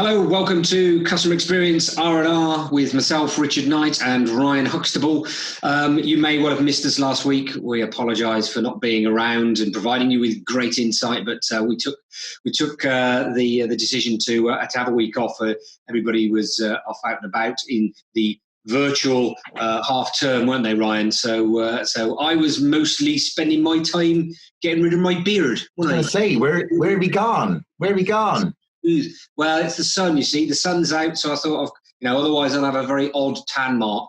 Hello, welcome to Customer Experience R&R with myself, Richard Knight, and Ryan Huxtable. You may well have missed us last week. We apologise for not being around and providing you with great insight, but we took the decision to have a week off. Everybody was off out and about in the virtual half term, weren't they, Ryan? So I was mostly spending my time getting rid of my beard. I was going to say, where have we gone? Where have we gone? Well, it's the sun, you see. The sun's out, so I thought otherwise I'll have a very odd tan mark.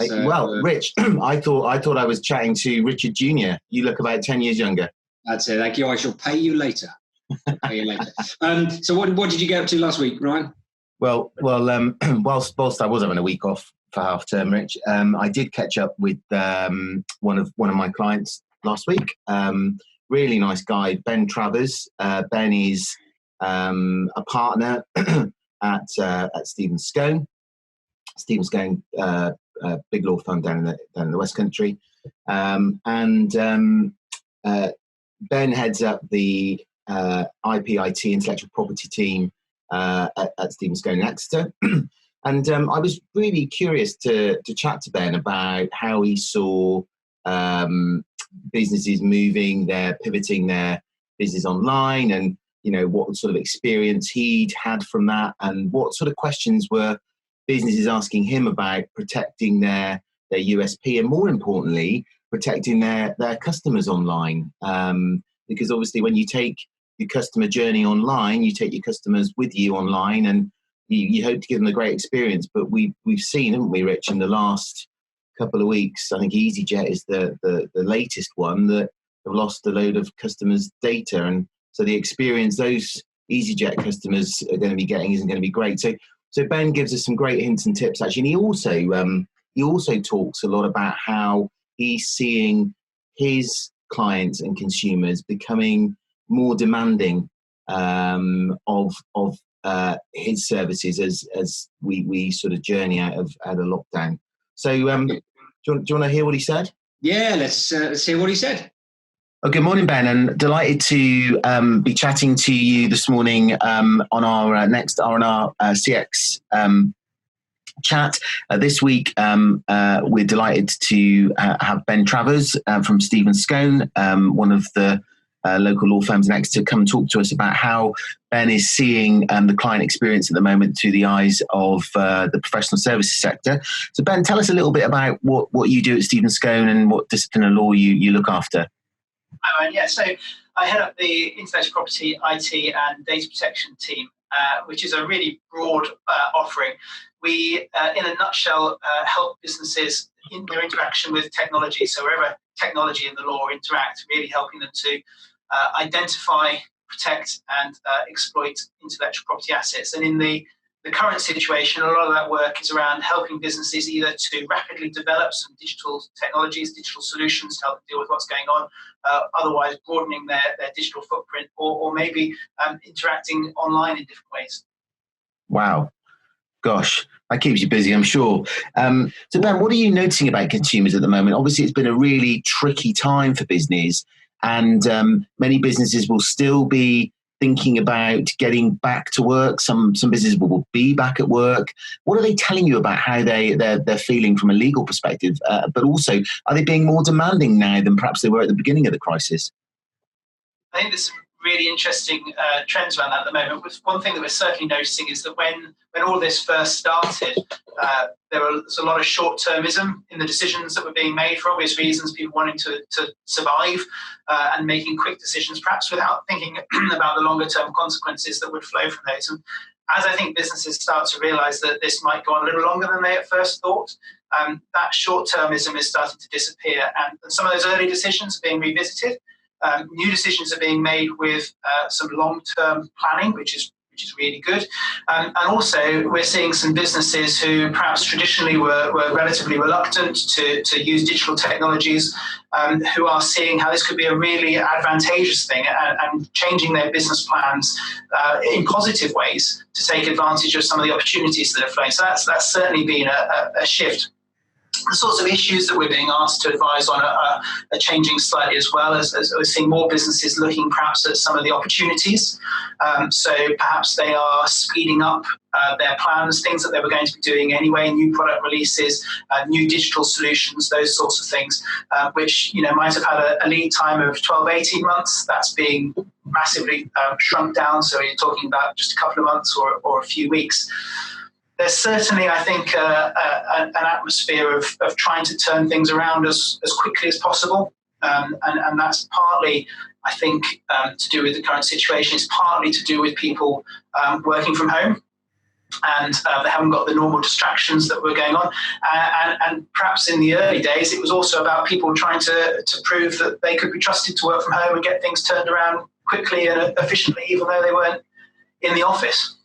So, Rich, I thought I was chatting to Richard Jr. You look about 10 years younger. That's it. Thank you. I shall pay you later. So what did you get up to last week, Ryan? Well, whilst I was having a week off for half term, Rich, I did catch up with one of my clients last week. Really nice guy, Ben Travers. Ben is a partner at Stephens Scown. Stephens Scown, big law firm down in the West Country, and Ben heads up the IP/IT intellectual property team at Stephens Scown in Exeter. And I was really curious to chat to Ben about how he saw businesses moving, pivoting their business online, and what sort of experience he'd had from that, and what sort of questions were businesses asking him about protecting their USP, and more importantly, protecting their customers online. Because obviously when you take your customer journey online, you take your customers with you online, and you hope to give them a great experience. But we've seen, haven't we, Rich, in the last couple of weeks, I think EasyJet is the latest one, that have lost a load of customers' data, and so the experience those EasyJet customers are going to be getting isn't going to be great. So Ben gives us some great hints and tips, actually. And he also talks a lot about how he's seeing his clients and consumers becoming more demanding of his services as we sort of journey out of lockdown. So do you want to hear what he said? Yeah, let's hear what he said. Oh, good morning, Ben, and delighted to be chatting to you this morning on our next R&R CX chat. This week, we're delighted to have Ben Travers from Stephens Scown, one of the local law firms in Exeter, come and talk to us about how Ben is seeing the client experience at the moment through the eyes of the professional services sector. So, Ben, tell us a little bit about what you do at Stephens Scown and what discipline of law you look after. So I head up the intellectual property, IT and data protection team, which is a really broad offering. We, in a nutshell, help businesses in their interaction with technology. So wherever technology and the law interact, really helping them to identify, protect and exploit intellectual property assets. And in the current situation, a lot of that work is around helping businesses either to rapidly develop some digital technologies, digital solutions to help them deal with what's going on, otherwise broadening their digital footprint, or maybe interacting online in different ways. Wow. Gosh, that keeps you busy, I'm sure. So Ben, what are you noticing about consumers at the moment? Obviously, it's been a really tricky time for business, and many businesses will still be thinking about getting back to work. Some businesses will be back at work. What are they telling you about how they're feeling from a legal perspective? But also, are they being more demanding now than perhaps they were at the beginning of the crisis? I think there's some really interesting trends around that at the moment. One thing that we're certainly noticing is that when all this first started, there was a lot of short-termism in the decisions that were being made for obvious reasons, people wanting to survive and making quick decisions, perhaps without thinking about the longer-term consequences that would flow from those. And as I think businesses start to realise that this might go on a little longer than they at first thought, that short-termism is starting to disappear, and some of those early decisions are being revisited. New decisions are being made with some long-term planning, which is really good. And also, we're seeing some businesses who perhaps traditionally were relatively reluctant to use digital technologies, who are seeing how this could be a really advantageous thing and changing their business plans in positive ways to take advantage of some of the opportunities that are flowing. So that's certainly been a shift. The sorts of issues that we're being asked to advise on are changing slightly as well, as we're seeing more businesses looking perhaps at some of the opportunities. So perhaps they are speeding up their plans, things that they were going to be doing anyway, new product releases, new digital solutions, those sorts of things, which might have had a lead time of 12, 18 months. That's being massively shrunk down. So you're talking about just a couple of months or a few weeks. There's certainly, I think, an atmosphere of trying to turn things around as quickly as possible. And that's partly, I think, to do with the current situation. It's partly to do with people working from home, and they haven't got the normal distractions that were going on. And perhaps in the early days, it was also about people trying to prove that they could be trusted to work from home and get things turned around quickly and efficiently, even though they weren't in the office.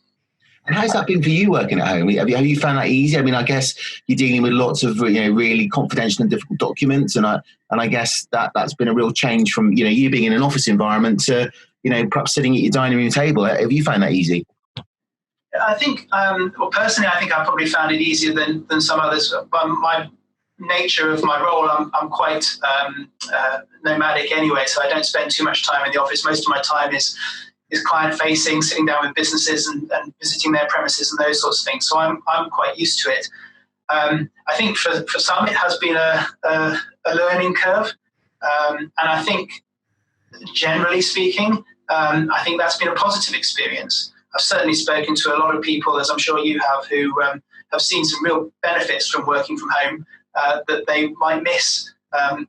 And how's that been for you working at home? Have you found that easy? I mean, I guess you're dealing with lots of really confidential and difficult documents, and I guess that's been a real change from you being in an office environment to perhaps sitting at your dining room table. Have you found that easy? I think, personally, I think I probably found it easier than some others. My nature of my role, I'm quite nomadic anyway, so I don't spend too much time in the office. Most of my time is client-facing, sitting down with businesses and visiting their premises and those sorts of things. So I'm quite used to it. I think for some it has been a learning curve, and I think generally speaking, I think that's been a positive experience. I've certainly spoken to a lot of people, as I'm sure you have, who have seen some real benefits from working from home that they might miss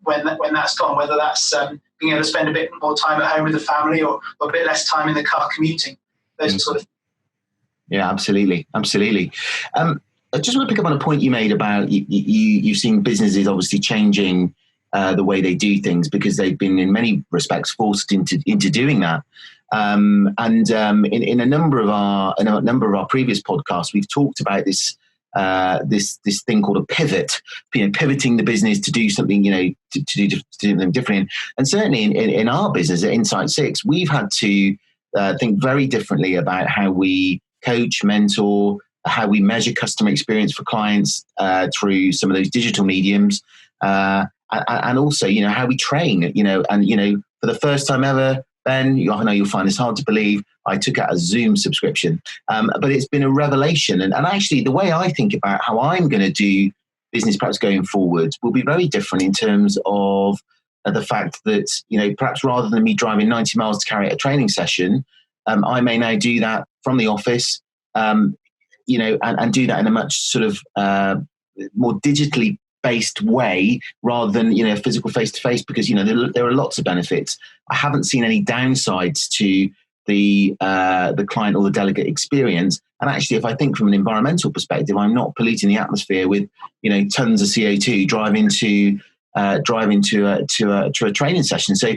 when that's gone, whether that's being able to spend a bit more time at home with the family or a bit less time in the car commuting, those sort of things. Yeah, absolutely. I just want to pick up on a point you made about you've seen businesses obviously changing the way they do things because they've been in many respects forced into doing that. In a number of our previous podcasts, we've talked about this thing called a pivot, pivoting the business to do something, to do something different. And certainly in our business at Insight 6, we've had to think very differently about how we coach, mentor, how we measure customer experience for clients through some of those digital mediums, and also, how we train, and for the first time ever, Ben, I know you'll find this hard to believe, I took out a Zoom subscription. But it's been a revelation. And actually, the way I think about how I'm going to do business perhaps going forward will be very different in terms of the fact that, perhaps rather than me driving 90 miles to carry out a training session, I may now do that from the office, and do that in a much sort of more digitally based way rather than physical face-to-face, because there are lots of benefits. I haven't seen any downsides to the client or the delegate experience. And actually, if I think from an environmental perspective, I'm not polluting the atmosphere with tons of CO2 driving to a training session. So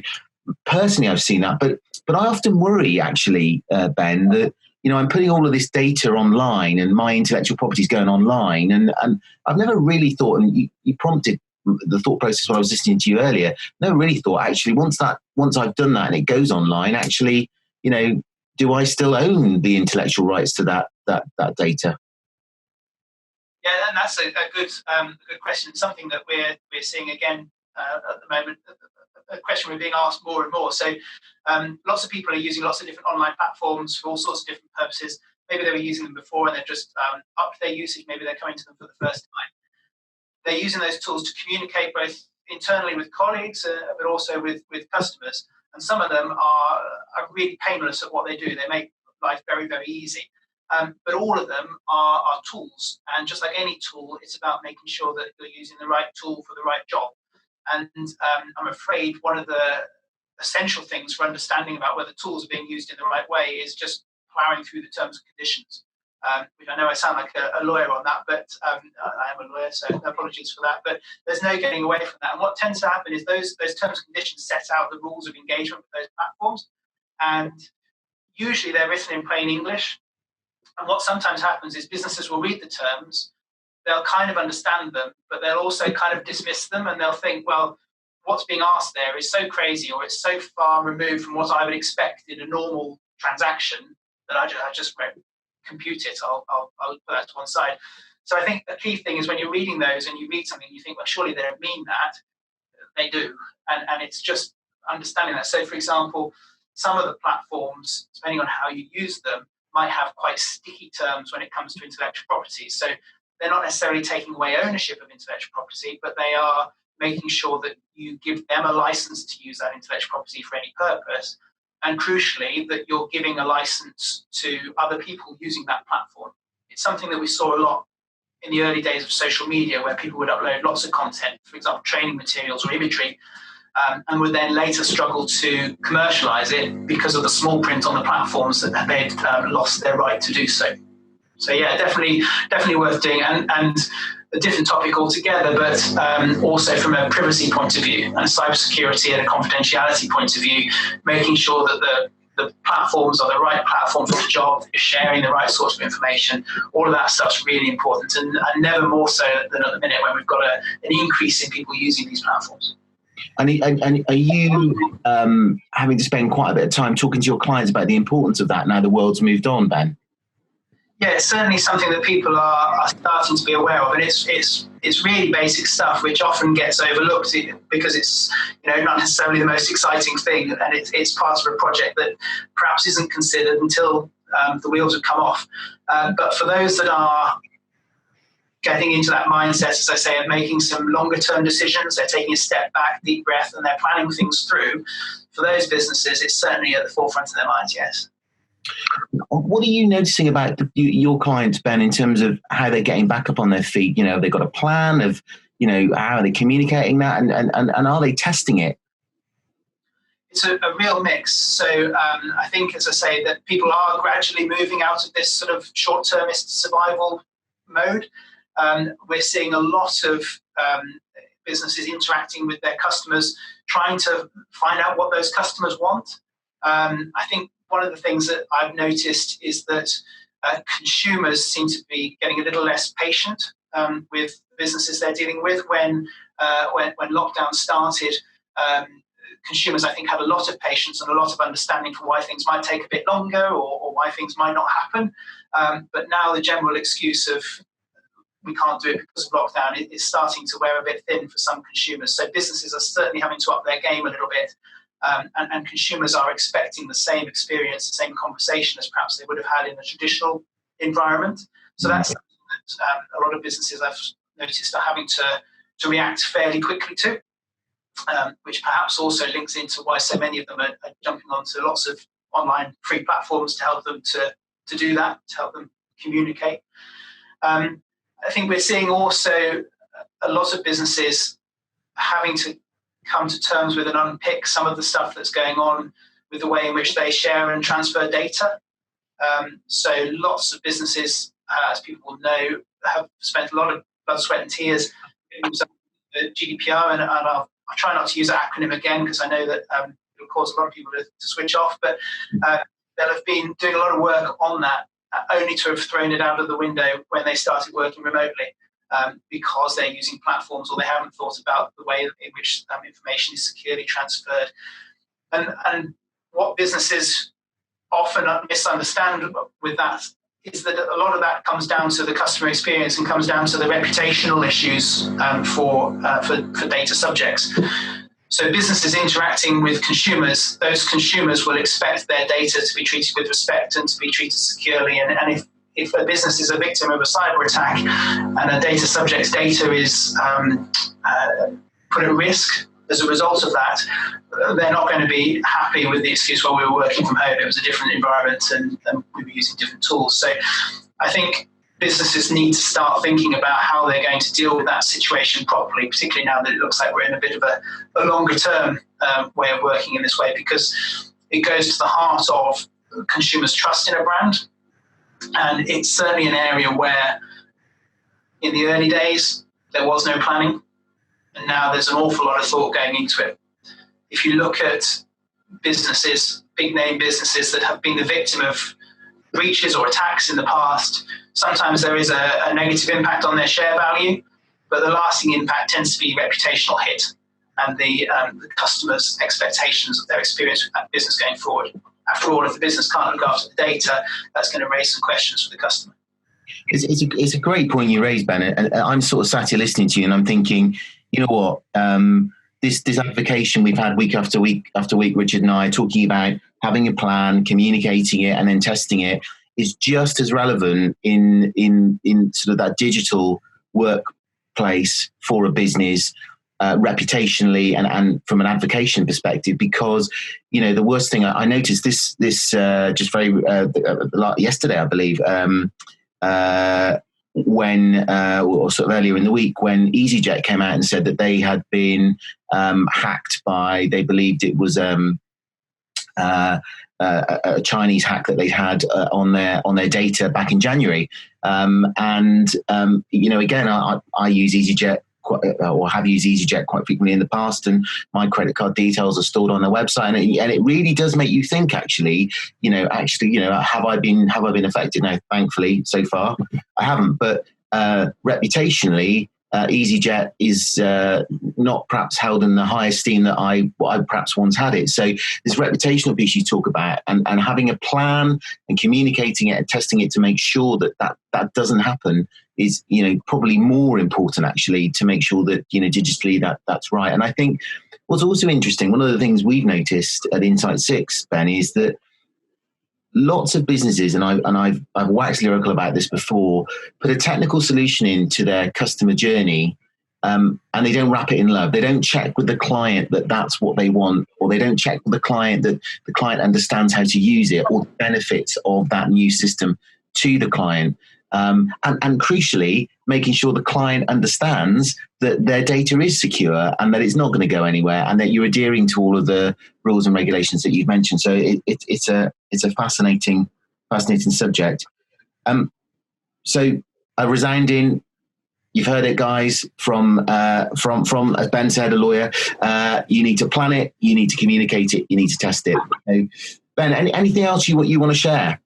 personally, I've seen that, but I often worry actually, Ben, that I'm putting all of this data online and my intellectual property is going online. And I've never really thought, and you prompted the thought process when I was listening to you earlier, never really thought, actually, once I've done that and it goes online, actually, do I still own the intellectual rights to that data? Yeah, and that's a good question. Something that we're seeing again at the moment. A question we're being asked more and more. So lots of people are using lots of different online platforms for all sorts of different purposes. Maybe they were using them before and they're just upped their usage. Maybe they're coming to them for the first time. They're using those tools to communicate both internally with colleagues, but also with customers. And some of them are really painless at what they do. They make life very, very easy. But all of them are tools. And just like any tool, it's about making sure that you're using the right tool for the right job. And I'm afraid one of the essential things for understanding about whether tools are being used in the right way is just plowing through the terms and conditions. Which I know I sound like a lawyer on that, but I am a lawyer, so apologies for that. But there's no getting away from that. And what tends to happen is those terms and conditions set out the rules of engagement with those platforms. And usually they're written in plain English. And what sometimes happens is businesses will read the terms, they'll kind of understand them, but they'll also kind of dismiss them, and they'll think, well, what's being asked there is so crazy, or it's so far removed from what I would expect in a normal transaction that I just won't compute it. I'll put that to one side. So I think the key thing is when you're reading those and you read something, you think, well, surely they don't mean that. They do. And it's just understanding that. So, for example, some of the platforms, depending on how you use them, might have quite sticky terms when it comes to intellectual property. So they're not necessarily taking away ownership of intellectual property, but they are making sure that you give them a license to use that intellectual property for any purpose. And crucially, that you're giving a license to other people using that platform. It's something that we saw a lot in the early days of social media, where people would upload lots of content, for example, training materials or imagery, and would then later struggle to commercialize it because of the small print on the platforms that they'd lost their right to do so. So yeah, definitely worth doing, and a different topic altogether, but also from a privacy point of view and cybersecurity and a confidentiality point of view, making sure that the platforms are the right platform for the job, that you're sharing the right sorts of information. All of that stuff's really important, and never more so than at the minute when we've got an increase in people using these platforms. And are you having to spend quite a bit of time talking to your clients about the importance of that now the world's moved on, Ben? Yeah, it's certainly something that people are starting to be aware of, and it's really basic stuff which often gets overlooked because it's not necessarily the most exciting thing, and it's part of a project that perhaps isn't considered until the wheels have come off. But for those that are getting into that mindset, as I say, of making some longer term decisions, they're taking a step back, deep breath, and they're planning things through. For those businesses, it's certainly at the forefront of their minds, yes. What are you noticing about your clients, Ben, in terms of how they're getting back up on their feet? Have they got a plan of, how are they communicating that, and are they testing it? It's a real mix. So I think, as I say, that people are gradually moving out of this sort of short-termist survival mode. We're seeing a lot of businesses interacting with their customers, trying to find out what those customers want. I think one of the things that I've noticed is that consumers seem to be getting a little less patient with the businesses they're dealing with. When lockdown started, consumers, I think, had a lot of patience and a lot of understanding for why things might take a bit longer or why things might not happen. But now the general excuse of we can't do it because of lockdown is starting to wear a bit thin for some consumers. So businesses are certainly having to up their game a little bit. And consumers are expecting the same experience, the same conversation as perhaps they would have had in a traditional environment. So that's something that a lot of businesses I've noticed are having to react fairly quickly to, which perhaps also links into why so many of them are jumping onto lots of online free platforms to help them to do that, to help them communicate. I think we're seeing also a lot of businesses having to come to terms with and unpick some of the stuff that's going on with the way in which they share and transfer data. So lots of businesses, as people will know, have spent a lot of blood, sweat and tears in the GDPR, and I'll try not to use that acronym again because I know that it'll cause a lot of people to switch off, but they'll have been doing a lot of work on that, only to have thrown it out of the window when they started working remotely. Because they're using platforms or they haven't thought about the way in which information is securely transferred. And what businesses often misunderstand with that is that a lot of that comes down to the customer experience and comes down to the reputational issues for data subjects. So businesses interacting with consumers, those consumers will expect their data to be treated with respect and to be treated securely. And if a business is a victim of a cyber attack and a data subject's data is put at risk as a result of that, they're not going to be happy with the excuse, well, we were working from home, it was a different environment and we were using different tools. So I think businesses need to start thinking about how they're going to deal with that situation properly, particularly now that it looks like we're in a bit of a longer term way of working in this way, because it goes to the heart of consumers' trust in a brand. And it's certainly an area where in the early days there was no planning, and now there's an awful lot of thought going into it. If you look at businesses, big name businesses that have been the victim of breaches or attacks in the past, sometimes there is a negative impact on their share value, but the lasting impact tends to be reputational hit and the customers' expectations of their experience with that business going forward. After all, if the business can't look after the data, that's going to raise some questions for the customer. it's a great point you raised, Ben. And I'm sort of sat here listening to you, and I'm thinking, you know what? This advocation we've had week after week after week, Richard and I, talking about having a plan, communicating it, and then testing it, is just as relevant in sort of that digital workplace for a business, reputationally and from an advocation perspective. Because, you know, the worst thing I noticed this just very yesterday, I believe, when or sort of earlier in the week, when EasyJet came out and said that they had been hacked by, they believed it was a Chinese hack that they'd had on their data back in January. You know, again, I use EasyJet or have used EasyJet quite frequently in the past, and my credit card details are stored on their website, and it really does make you think. Actually, have I been affected? No, thankfully, so far I haven't. But reputationally, EasyJet is not perhaps held in the high esteem that I perhaps once had it. So this reputational piece you talk about, and having a plan and communicating it and testing it to make sure that doesn't happen is, you know, probably more important actually, to make sure that, you know, digitally that's right. And I think what's also interesting, one of the things we've noticed at Insight 6, Ben, is that lots of businesses, and I've waxed lyrical about this before, put a technical solution into their customer journey, and they don't wrap it in love. They don't check with the client that that's what they want, or they don't check with the client that the client understands how to use it, or the benefits of that new system to the client. And crucially, making sure the client understands that their data is secure and that it's not going to go anywhere, and that you're adhering to all of the rules and regulations that you've mentioned. So it's a fascinating subject. So a resounding, you've heard it, guys, from as Ben said, a lawyer. You need to plan it, you need to communicate it, you need to test it. So, Ben, anything else you want to share?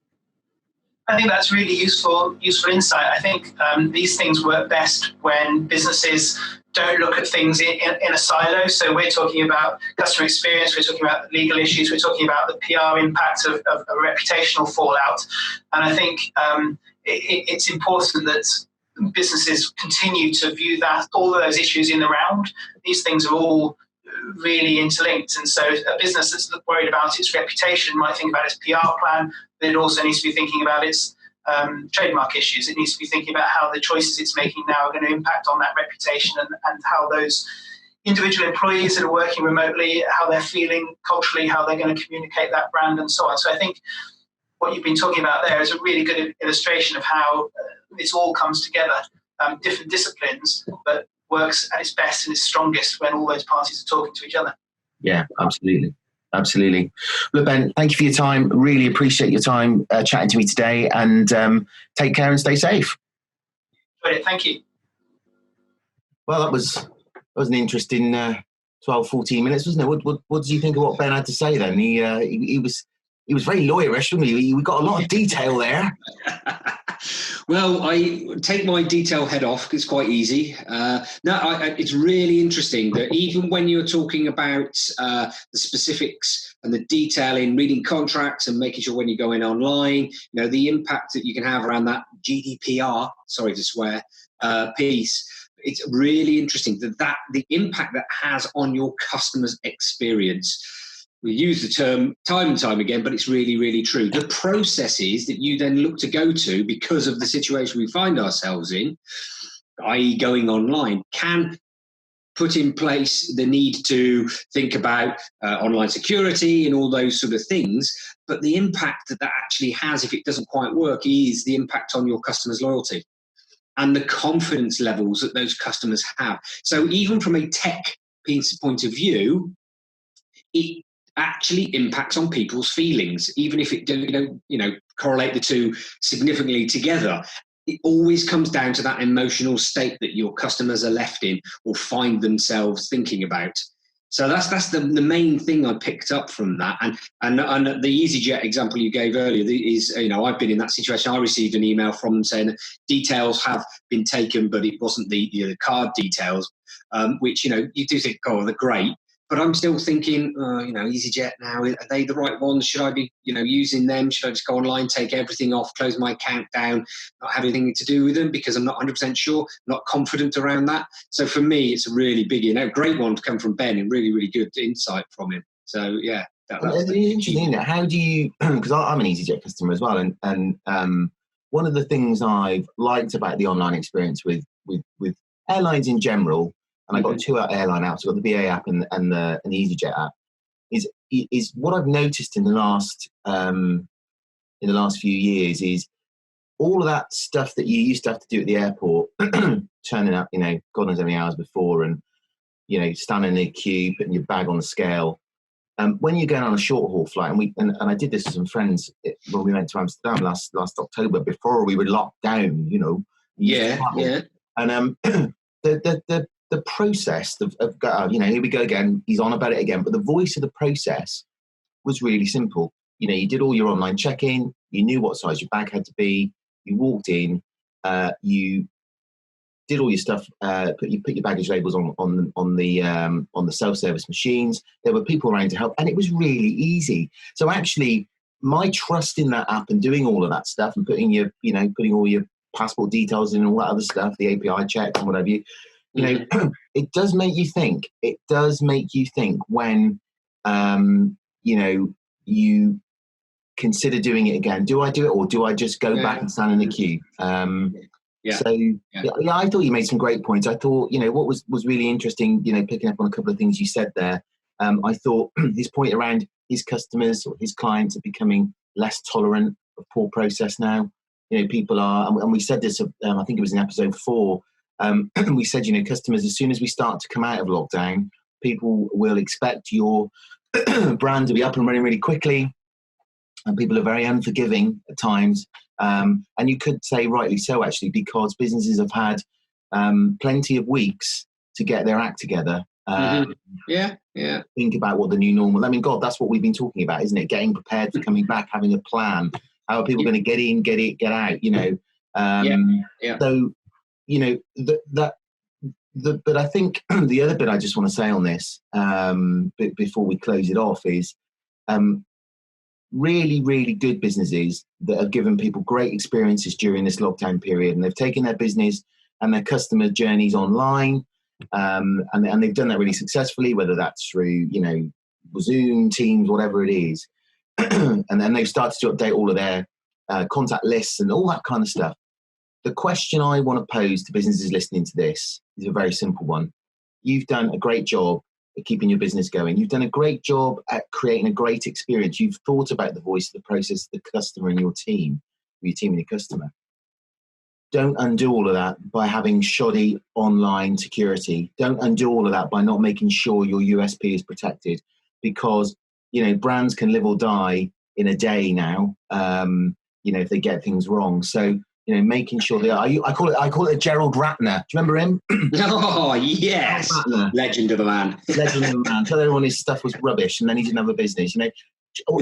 I think that's really useful insight. I think these things work best when businesses don't look at things in a silo. So we're talking about customer experience, we're talking about legal issues, we're talking about the PR impact of a reputational fallout. And I think it's important that businesses continue to view that all of those issues in the round. These things are all really interlinked. And so a business that's worried about its reputation might think about its PR plan, but it also needs to be thinking about its trademark issues. It needs to be thinking about how the choices it's making now are going to impact on that reputation, and how those individual employees that are working remotely, how they're feeling culturally, how they're going to communicate that brand, and so on. So I think what you've been talking about there is a really good illustration of how this all comes together, different disciplines, but works at its best and its strongest when all those parties are talking to each other. Yeah, absolutely. Look, Ben, thank you for your time. Really appreciate your time chatting to me today, and take care and stay safe. Great, thank you. Well, that was an interesting 12, 14 minutes, wasn't it? What did you think of what Ben had to say then? He was very lawyerish, wasn't he? We got a lot of detail there. Well, I take my detail head off. It's quite easy. It's really interesting that even when you're talking about the specifics and the detail in reading contracts and making sure when you're going online, you know, the impact that you can have around that GDPR, sorry to swear, piece. It's really interesting that the impact that has on your customer's experience. We use the term time and time again, but it's really, really true. The processes that you then look to go to because of the situation we find ourselves in, i.e. going online, can put in place the need to think about online security and all those sort of things. But the impact that actually has, if it doesn't quite work, is the impact on your customers' loyalty and the confidence levels that those customers have. So even from a tech point of view, it actually impacts on people's feelings, even if it don't correlate the two significantly together. It always comes down to that emotional state that your customers are left in or find themselves thinking about. So that's the main thing I picked up from that. And the EasyJet example you gave earlier is, I've been in that situation. I received an email from them saying that details have been taken, but it wasn't the card details, which, you do think, oh, they're great. but I'm still thinking, EasyJet now, are they the right ones? Should I be, using them? Should I just go online, take everything off, close my account down, not have anything to do with them because I'm not 100% sure, not confident around that. So for me, it's a really big, great one to come from Ben and really, really good insight from him. So yeah. It's interesting, isn't it? How do you, because I'm an EasyJet customer as well, and one of the things I've liked about the online experience with airlines in general, and I've got two airline apps, I've got the BA app and the EasyJet app, is what I've noticed in the last few years is all of that stuff that you used to have to do at the airport, turning up, God knows how many hours before, and standing in a queue, putting your bag on the scale. When you're going on a short haul flight, and I did this with some friends when we went to Amsterdam last October before we were locked down, Yeah. And the process of here we go again. He's on about it again, but the voice of the process was really simple. You did all your online check-in. You knew what size your bag had to be. You walked in. You did all your stuff. Put your baggage labels on the self-service machines. There were people around to help, and it was really easy. So actually, my trust in that app and doing all of that stuff and putting all your passport details in and all that other stuff, the API check and whatever it does make you think. It does make you think when you consider doing it again. Do I do it, or do I just go back and stand in the queue? I thought you made some great points. I thought, what was really interesting, picking up on a couple of things you said there. I thought his point around his customers or his clients are becoming less tolerant of poor process now. People are, and we said this, I think it was in episode 4, we said, customers, as soon as we start to come out of lockdown, people will expect your brand to be up and running really quickly. And people are very unforgiving at times. And you could say rightly so, actually, because businesses have had plenty of weeks to get their act together. Think about what the new normal, God, that's what we've been talking about, isn't it? Getting prepared for coming back, having a plan. How are people going to get in, get out, So, but I think the other bit I just want to say on this, before we close it off, is really, really good businesses that have given people great experiences during this lockdown period, and they've taken their business and their customer journeys online, and they've done that really successfully, whether that's through, Zoom, Teams, whatever it is. And then they've started to update all of their contact lists and all that kind of stuff. The question I want to pose to businesses listening to this is a very simple one. You've done a great job at keeping your business going. You've done a great job at creating a great experience. You've thought about the voice of the process, the customer and your team and your customer. Don't undo all of that by having shoddy online security. Don't undo all of that by not making sure your USP is protected, because, brands can live or die in a day now, if they get things wrong. So, making sure they are. I call it a Gerald Ratner. Do you remember him? Oh, yes. Legend of a man. Legend of a man. Tell everyone his stuff was rubbish and then he didn't have a business.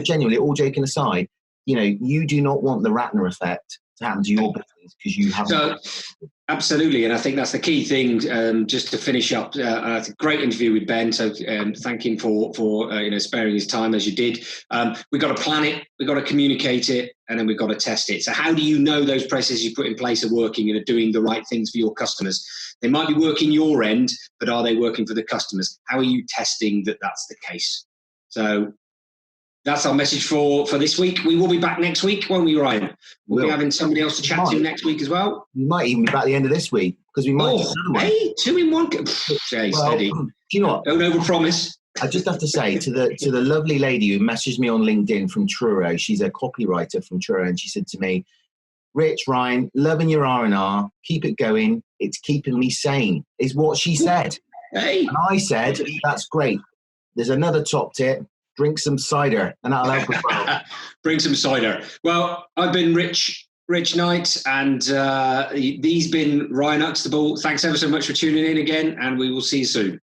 Genuinely, all joking aside, you do not want the Ratner effect to happen to your business because you haven't. So, absolutely. And I think that's the key thing, just to finish up. It's a great interview with Ben. So thank him for sparing his time as you did. We've got to plan it. We've got to communicate it. And then we've got to test it. So how do you know those processes you put in place are working and are doing the right things for your customers? They might be working your end, but are they working for the customers? How are you testing that that's the case? So that's our message for this week. We will be back next week, won't we, Ryan? We'll be having somebody else to chat to next week as well. We might even be back at the end of this week, because we might. Hey, 2 in 1. Steady. Do you know what? Don't overpromise. I just have to say to the lovely lady who messaged me on LinkedIn from Truro, she's a copywriter from Truro, and she said to me, Rich, Ryan, loving your R&R, keep it going. It's keeping me sane, is what she said. Hey. And I said, that's great. There's another top tip. Drink some cider, and that'll help as well. Bring some cider. Well, I've been Rich Knight, and he's been Ryan Huxtable. Thanks ever so much for tuning in again, and we will see you soon.